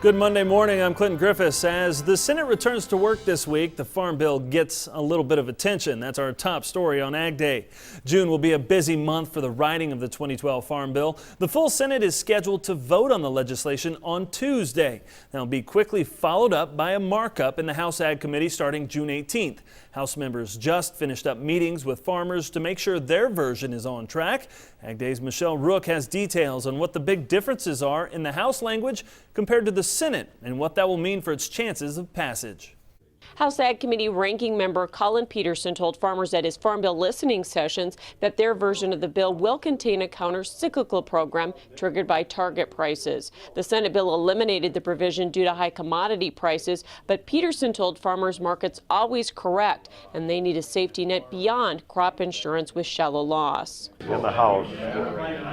Good Monday morning. I'm Clinton Griffiths. As the Senate returns to work this week, the Farm Bill gets a little bit of attention. That's our top story on Ag Day. June will be a busy month for the writing of the 2012 Farm Bill. The full Senate is scheduled to vote on the legislation on Tuesday. That'll be quickly followed up by a markup in the House Ag Committee starting June 18th. House members just finished up meetings with farmers to make sure their version is on track. Ag Day's Michelle Rook has details on what the big differences are in the House language compared to the Senate and what that will mean for its chances of passage. House Ag Committee ranking member Collin Peterson told farmers at his Farm Bill listening sessions that their version of the bill will contain a counter-cyclical program triggered by target prices. The Senate bill eliminated the provision due to high commodity prices, but Peterson told farmers markets always correct and they need a safety net beyond crop insurance with shallow loss. In the House,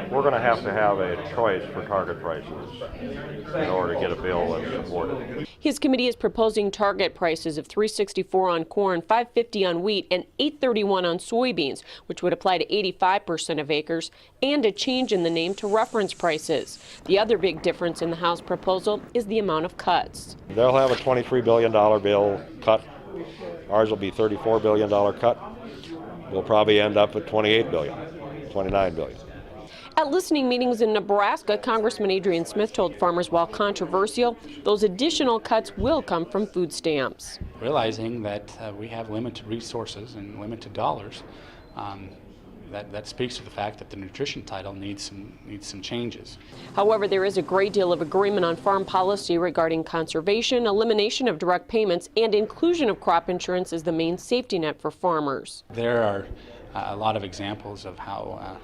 we're going to have a choice for target prices in order to get a bill that's supported. His committee is proposing target prices of $3.64 on corn, $5.50 on wheat, and $8.31 on soybeans, which would apply to 85% of acres, and a change in the name to reference prices. The other big difference in the House proposal is the amount of cuts. They'll have a $23 billion bill cut. Ours will be a $34 billion cut. We'll probably end up at $28 billion, $29 billion. At listening meetings in Nebraska, Congressman Adrian Smith told farmers while controversial, those additional cuts will come from food stamps. Realizing that we have limited resources and limited dollars, that speaks to the fact that the nutrition title needs some changes. However, there is a great deal of agreement on farm policy regarding conservation, elimination of direct payments, and inclusion of crop insurance as the main safety net for farmers. There are a lot of examples of how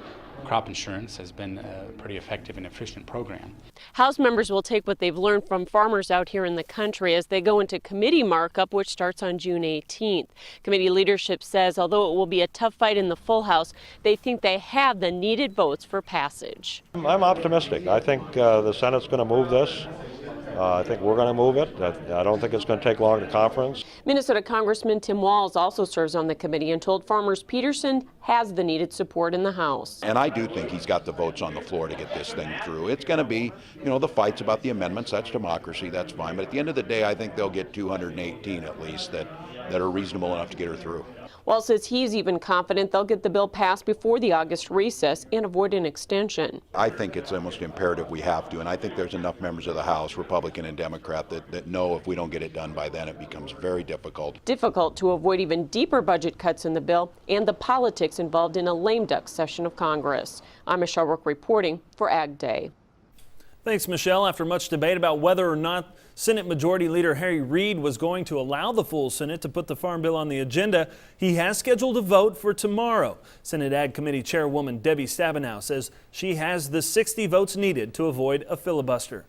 crop insurance has been a pretty effective and efficient program. House members will take what they've learned from farmers out here in the country as they go into committee markup, which starts on June 18th. Committee leadership says although it will be a tough fight in the full House, they think they have the needed votes for passage. I'm optimistic. I think the Senate's going to move this. I think we're going to move it. I don't think it's going to take long to conference. Minnesota Congressman Tim Walz also serves on the committee and told farmers Peterson has the needed support in the House. And I do think he's got the votes on the floor to get this thing through. It's going to be, the fights about the amendments. That's democracy. That's fine. But at the end of the day, I think they'll get 218 at least that are reasonable enough to get her through. Walz says he's even confident they'll get the bill passed before the August recess and avoid an extension. I think it's almost imperative we have to, and I think there's enough members of the House, Republican and Democrat, that know if we don't get it done by then, it becomes very difficult. Difficult to avoid even deeper budget cuts in the bill and the politics involved in a lame duck session of Congress. I'm Michelle Rook reporting for Ag Day. Thanks, Michelle. After much debate about whether or not Senate Majority Leader Harry Reid was going to allow the full Senate to put the Farm Bill on the agenda, he has scheduled a vote for tomorrow. Senate Ag Committee Chairwoman Debbie Stabenow says she has the 60 votes needed to avoid a filibuster.